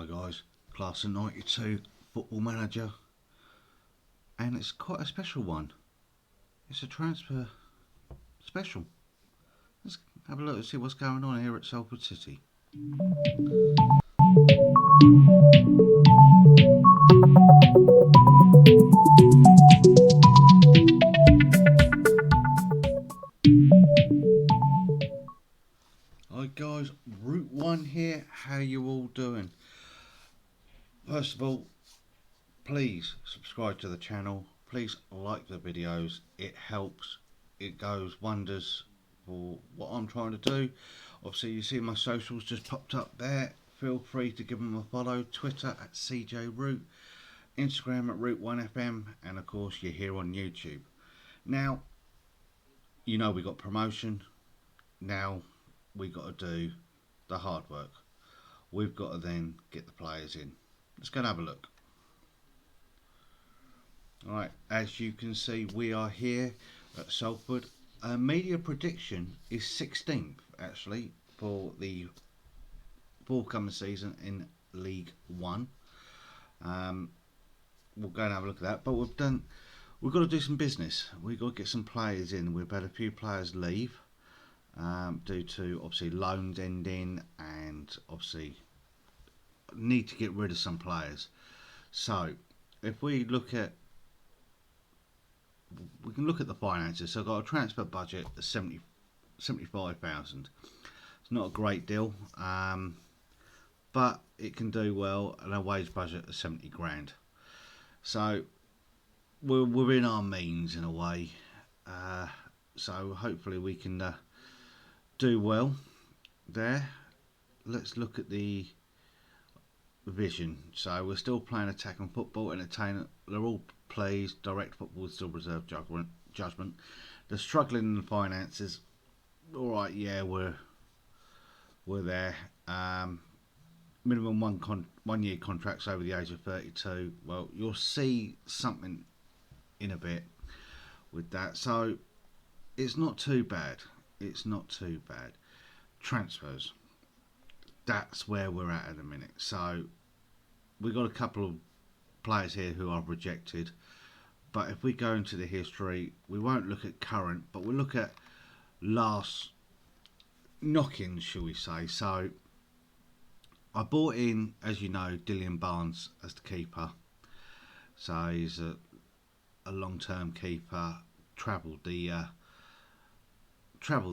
Hi guys, Class of 92 Football Manager, and it's quite a special one. It's a transfer special. Let's have a look and see what's going on here at Salford City. Hi guys, Route 1 here, how you all doing? First of all, please subscribe to the channel, please like the videos, it helps, it goes wonders for what I'm trying to do. Obviously you see my socials just popped up there, feel free to give them a follow. Twitter at CJRoot, Instagram at Root1FM, and of course you're here on YouTube. Now, you know we got promotion, now we got to do the hard work. We've got to then get the players in. Let's go and have a look. Alright, as you can see we are here at Salford. Media prediction is 16th actually for the forthcoming season in League One. We'll go and have a look at that, but we've got to do some business. We've got to get some players in. We've had a few players leave due to obviously loans ending, and obviously need to get rid of some players. So if we look at, we can look at the finances. So I've got a transfer budget of 75,000. It's not a great deal, but it can do well, and a wage budget of 70 grand. So we're within our means in a way. So hopefully we can do well there. Let's look at the vision. So we're still playing attacking football, entertainment. They're all plays. Direct football still reserve judgment. They're struggling in the finances. All right, yeah, we're there. Minimum one year contracts over the age of 32. Well, you'll see something in a bit with that. So it's not too bad. It's not too bad. Transfers. That's where we're at the minute. So we've got a couple of players here who I've rejected. But if we go into the history, we won't look at current, but we'll look at last knock-ins, shall we say. So I bought in, as you know, Dillian Barnes as the keeper. So he's a long-term keeper, travelled the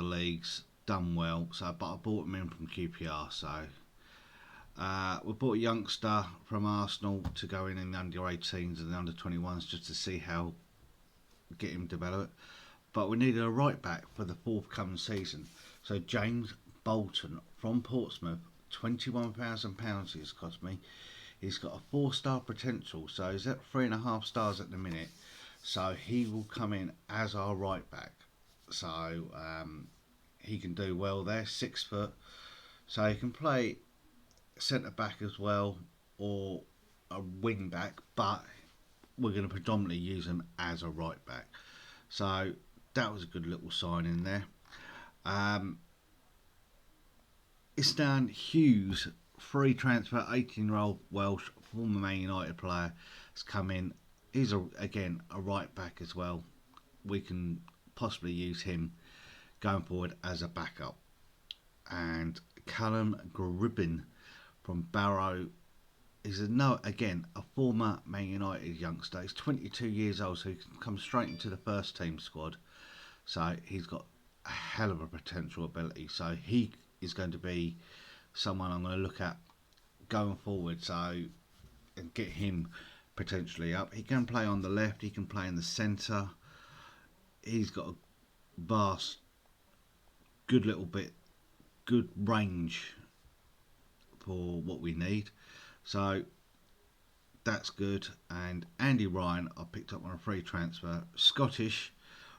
leagues, done well. So, but I bought him in from QPR. So we bought a youngster from Arsenal to go in the under-18s and the under-21s just to see how, get him developed. But we needed a right back for the forthcoming season. So James Bolton from Portsmouth, £21,000 he's cost me. He's got a 4-star potential, so he's at 3.5 stars at the minute. So he will come in as our right back. So he can do well there, 6 foot. So he can play centre back as well, or a wing back, but we're going to predominantly use him as a right back. So that was a good little sign in there. Istan Hughes, free transfer, 18-year-old Welsh, former Man United player, has come in. He's again a right back as well. We can possibly use him going forward as a backup. And Callum Gribbin from Barrow is again a former Man United youngster. He's 22 years old, so he can come straight into the first team squad. So he's got a hell of a potential ability. So he is going to be someone I'm going to look at going forward. So and get him potentially up. He can play on the left. He can play in the centre. He's got a vast, good range for what we need. So that's good. And Andy Ryan I picked up on a free transfer, Scottish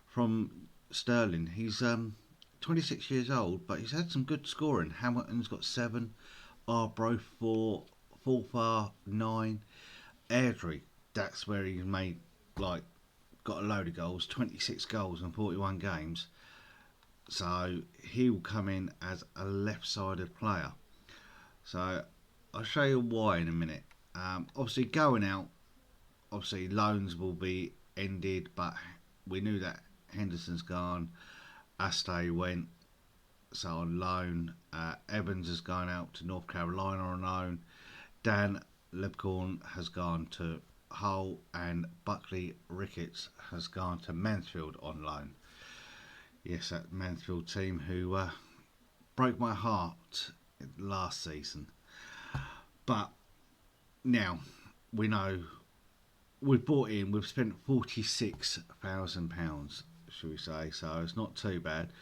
from Sterling. He's 26 years old, but he's had some good scoring. Hamilton's got 7, Arbroath 4, Fulfar 9, Airdrie, that's where he's made, like, got a load of goals, 26 goals in 41 games. So he will come in as a left-sided player. So I'll show you why in a minute. Obviously, going out, obviously loans will be ended, but we knew that Henderson's gone, Astay went, so on loan. Evans has gone out to North Carolina on loan. Dan Lebcorn has gone to Hull, and Buckley Ricketts has gone to Mansfield on loan. Yes, that Mansfield team who broke my heart last season. But now we know we've spent £46,000, shall we say, so it's not too bad.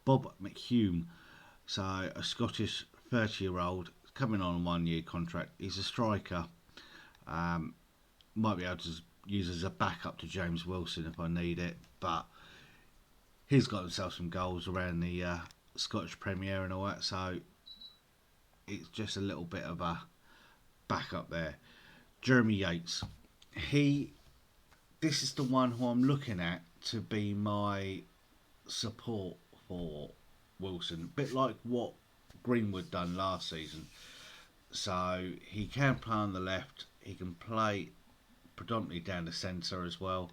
Bob McHugh, so a Scottish 30-year-old, coming on a 1 year contract. He's a striker. Might be able to use as a backup to James Wilson if I need it, but he's got himself some goals around the Scottish Premier and all that, so it's just a little bit of a backup there. Jeremy Yates, this is the one who I'm looking at to be my support for Wilson, a bit like what Greenwood done last season. So he can play on the left, he can play predominantly down the centre as well.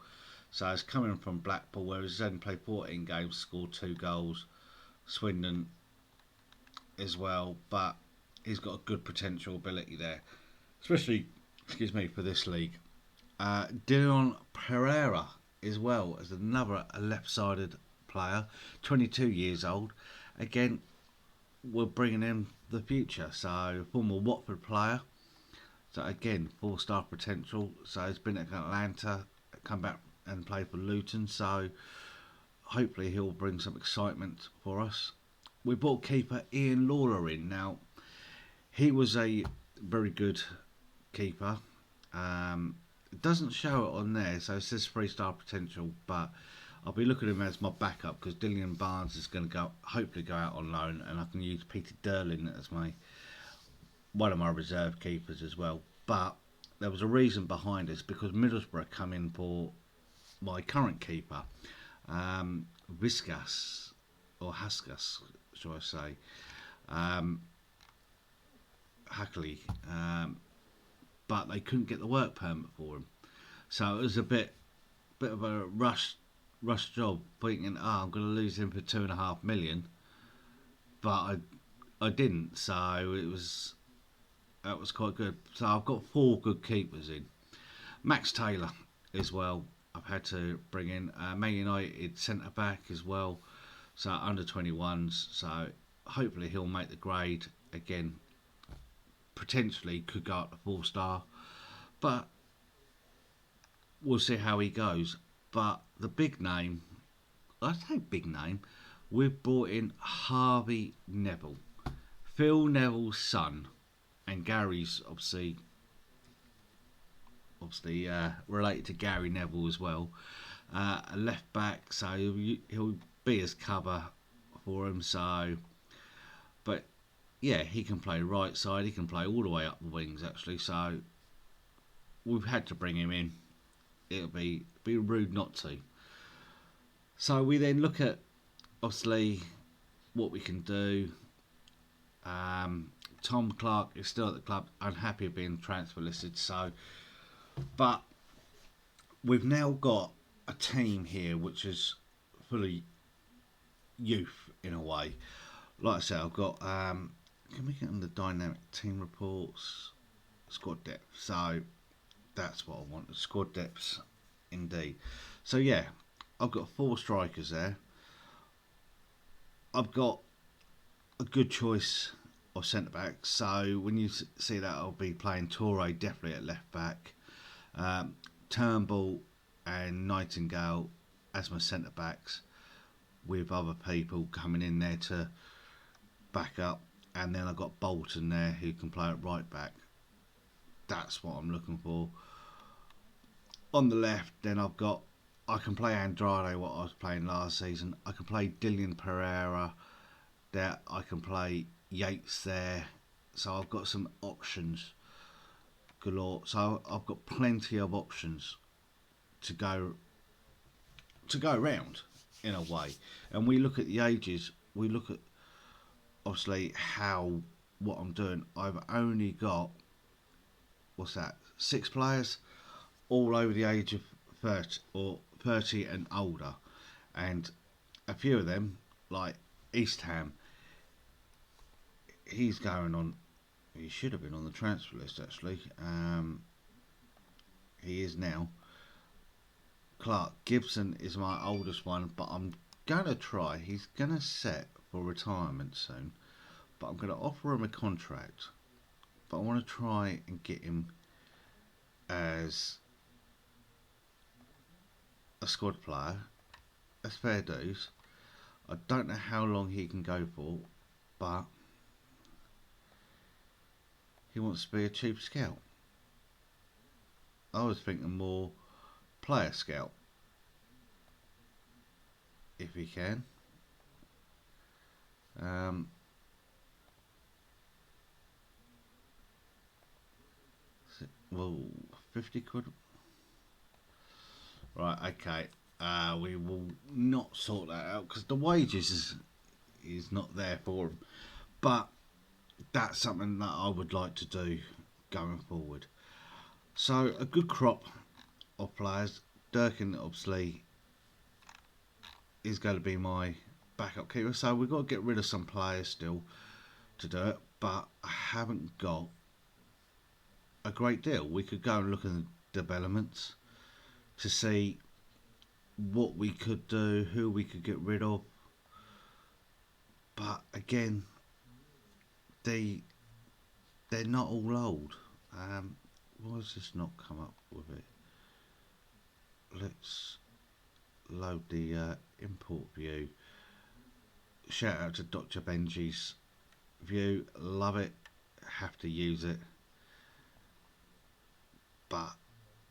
So it's coming from Blackpool, where he's only played 14 games, scored 2 goals. Swindon as well, but he's got a good potential ability there, especially, for this league. Dion Pereira as well as another left-sided player, 22 years old. Again, we're bringing in the future. So former Watford player. So again, 4-star potential. So he's been at Atlanta, come back and played for Luton. So hopefully he'll bring some excitement for us. We bought keeper Ian Lawler in. Now, he was a very good keeper. It doesn't show it on there, so it says 3-star potential, but I'll be looking at him as my backup because Dillian Barnes is going to hopefully go out on loan, and I can use Peter Derlin as one of my reserve keepers as well. But there was a reason behind this, because Middlesbrough come in for my current keeper, Viscas, or Haskas, shall I say, Hackley, but they couldn't get the work permit for him, so it was a bit of a rush job, thinking, I'm going to lose him for 2.5 million, but I didn't, so that was quite good. So I've got 4 good keepers in. Max Taylor as well, I've had to bring in. Man United centre back as well, so under 21s, so hopefully he'll make the grade again. Potentially could go up to 4-star, but we'll see how he goes. But the big name, I say big name, we've brought in Harvey Neville, Phil Neville's son, and Gary's obviously related to Gary Neville as well. A left back, so he'll be his cover for him. So, but yeah, he can play right side. He can play all the way up the wings actually. So we've had to bring him in. It'll be rude not to. So we then look at obviously what we can do. Tom Clark is still at the club, unhappy of being transfer listed. So, but we've now got a team here which is fully youth in a way. Like I said, I've got. Can we get on the dynamic team reports? Squad depth. So that's what I want. Squad depths, indeed. So yeah, I've got 4 strikers there. I've got a good choice of centre backs. So when you see that, I'll be playing Toure definitely at left back. Turnbull and Nightingale as my centre backs, with other people coming in there to back up. And then I've got Bolton there who can play at right back. That's what I'm looking for. On the left, then I can play Andrade, what I was playing last season. I can play Dillian Pereira there. I can play Yates there. So I've got some options galore. So I've got plenty of options to go around in a way. And we look at the ages. We look at obviously how what I'm doing, I've only got, what's that, 6 players, all over the age of 30 or 30 and older, and a few of them, like East Ham, he's going on. He should have been on the transfer list actually. He is now. Clark Gibson is my oldest one, but I'm gonna try. He's gonna set for retirement soon, but I'm gonna offer him a contract. But I want to try and get him as a squad player. That's fair dues. I don't know how long he can go for, but he wants to be a cheap scout. I was thinking more player scout, if he can. Well, 50 quid. Right, okay. We will not sort that out because the wages is not there for him. But that's something that I would like to do going forward. So a good crop of players. Durkin obviously is going to be my backup keeper. So we've got to get rid of some players still to do it. But I haven't got a great deal. We could go and look at the developments to see what we could do, who we could get rid of. But again, they're not all old. Why has this not come up with it? Let's load the import view. Shout out to Dr. Benji's view. Love it. Have to use it. But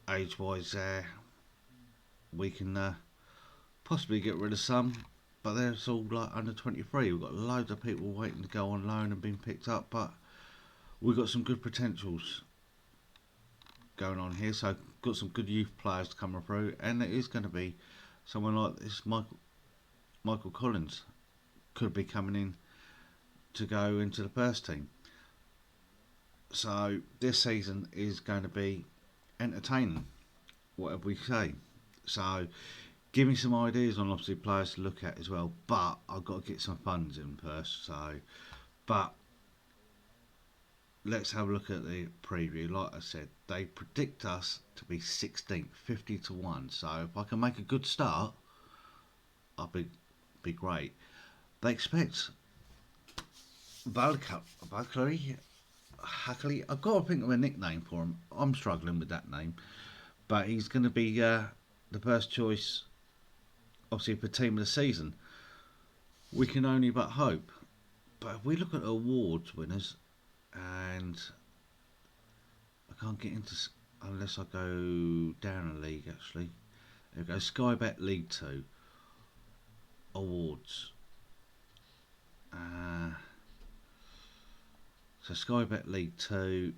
age-wise there, we can possibly get rid of some. But there's all like under 23. We've got loads of people waiting to go on loan and being picked up. But we've got some good potentials going on here. So got some good youth players coming through. And it is going to be someone like this Michael Collins could be coming in to go into the first team. So this season is going to be entertaining, whatever we say. So give me some ideas on obviously players to look at as well, but I've got to get some funds in first. So, but let's have a look at the preview. Like I said, they predict us to be 16th, 50 to 1. So if I can make a good start, I'll be great. They expect Huckley. I've got to think of a nickname for him. I'm struggling with that name, but he's going to be the first choice, obviously, for team of the season. We can only but hope. But if we look at awards winners, and I can't get into unless I go down a league. Actually, there we go. Skybet League 2 awards. So Skybet League 2,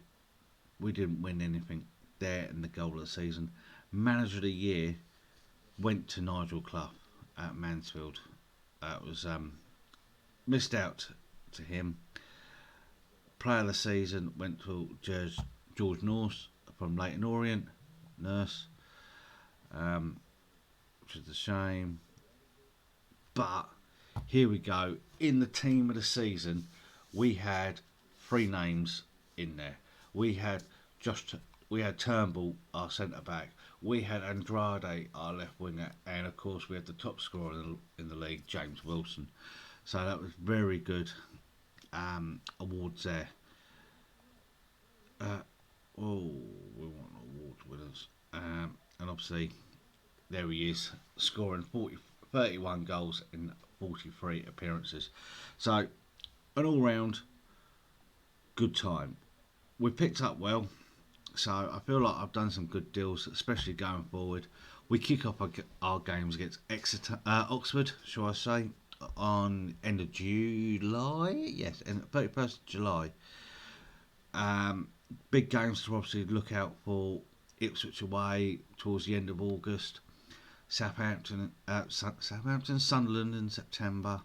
we didn't win anything there in the goal of the season. Manager of the Year went to Nigel Clough at Mansfield. It was missed out to him. Player of the season went to George Norse from Leighton Orient, Nurse, which is a shame. But here we go. In the team of the season, we had 3 names in there. We had Turnbull, our centre back. We had Andrade, our left winger, and of course we had the top scorer in the league, James Wilson. So that was very good awards there. We want awards winners, and obviously there he is, scoring 31 goals in 43 appearances. So an all-round good time. We picked up well, so I feel like I've done some good deals, especially going forward. We kick off our games against Oxford, shall I say, on end of July. Yes, 31st of July. Big games to obviously look out for. Ipswich away towards the end of August. Southampton, Sunderland in September.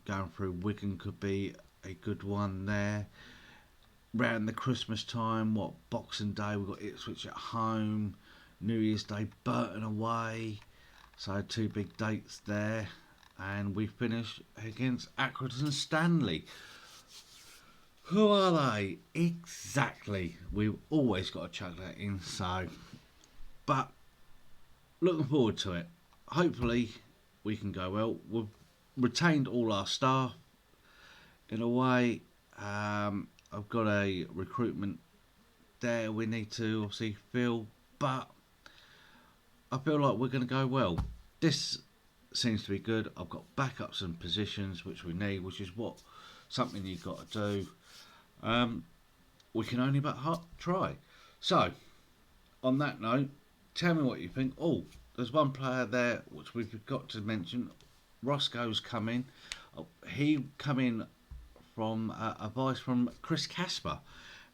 going through Wigan could be a good one there. Round the Christmas time, Boxing Day, we've got Ipswich at home, New Year's Day, Burton away. So 2 big dates there. And we finish against Accrington Stanley. Who are they? Exactly. We've always got to chuck that in. So, but looking forward to it. Hopefully we can go well. We've retained all our staff in a way. I've got a recruitment there we need to obviously fill, but I feel like we're going to go well. This seems to be good. I've got backups and positions which we need, which is something you've got to do. We can only but try. So, on that note, tell me what you think. Oh, there's one player there which we forgot to mention. Roscoe's come in. He come in from advice from Chris Casper,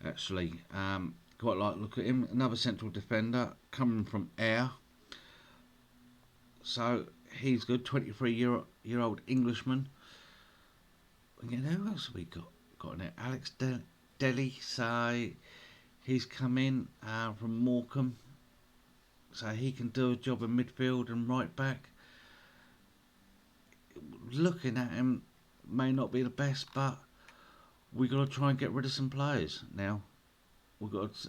actually. Quite like look at him. Another central defender coming from Ayr. So he's good. 23-year-old Englishman. Again, who else have we got in there? Alex Delhi. So he's come in from Morecambe. So he can do a job in midfield and right back. Looking at him may not be the best, but we've got to try and get rid of some players now. We've got to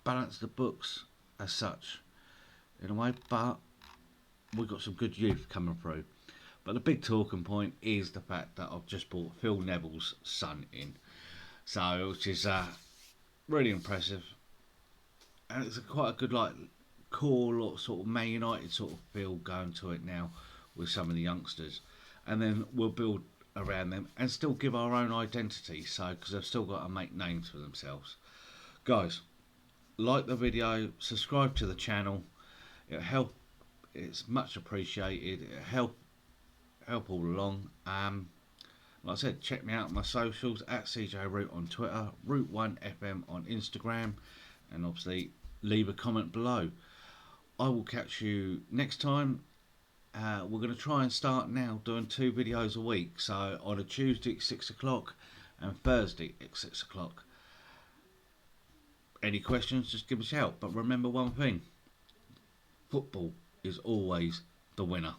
balance the books as such in a way, but we've got some good youth coming through. But the big talking point is the fact that I've just brought Phil Neville's son in, so which is really impressive, and it's quite a good core sort of Man United sort of feel going to it now with some of the youngsters, and then we'll build around them and still give our own identity. So because they've still got to make names for themselves, guys. Like the video, subscribe to the channel. It'll help. It's much appreciated. It'll help all along. Like I said, check me out on my socials at CJ Root on Twitter, Root1FM on Instagram, and obviously leave a comment below. I will catch you next time. We're going to try and start now doing 2 videos a week. So on a Tuesday at 6 o'clock and Thursday at 6 o'clock. Any questions, just give us a shout. But remember one thing. Football is always the winner.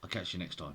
I'll catch you next time.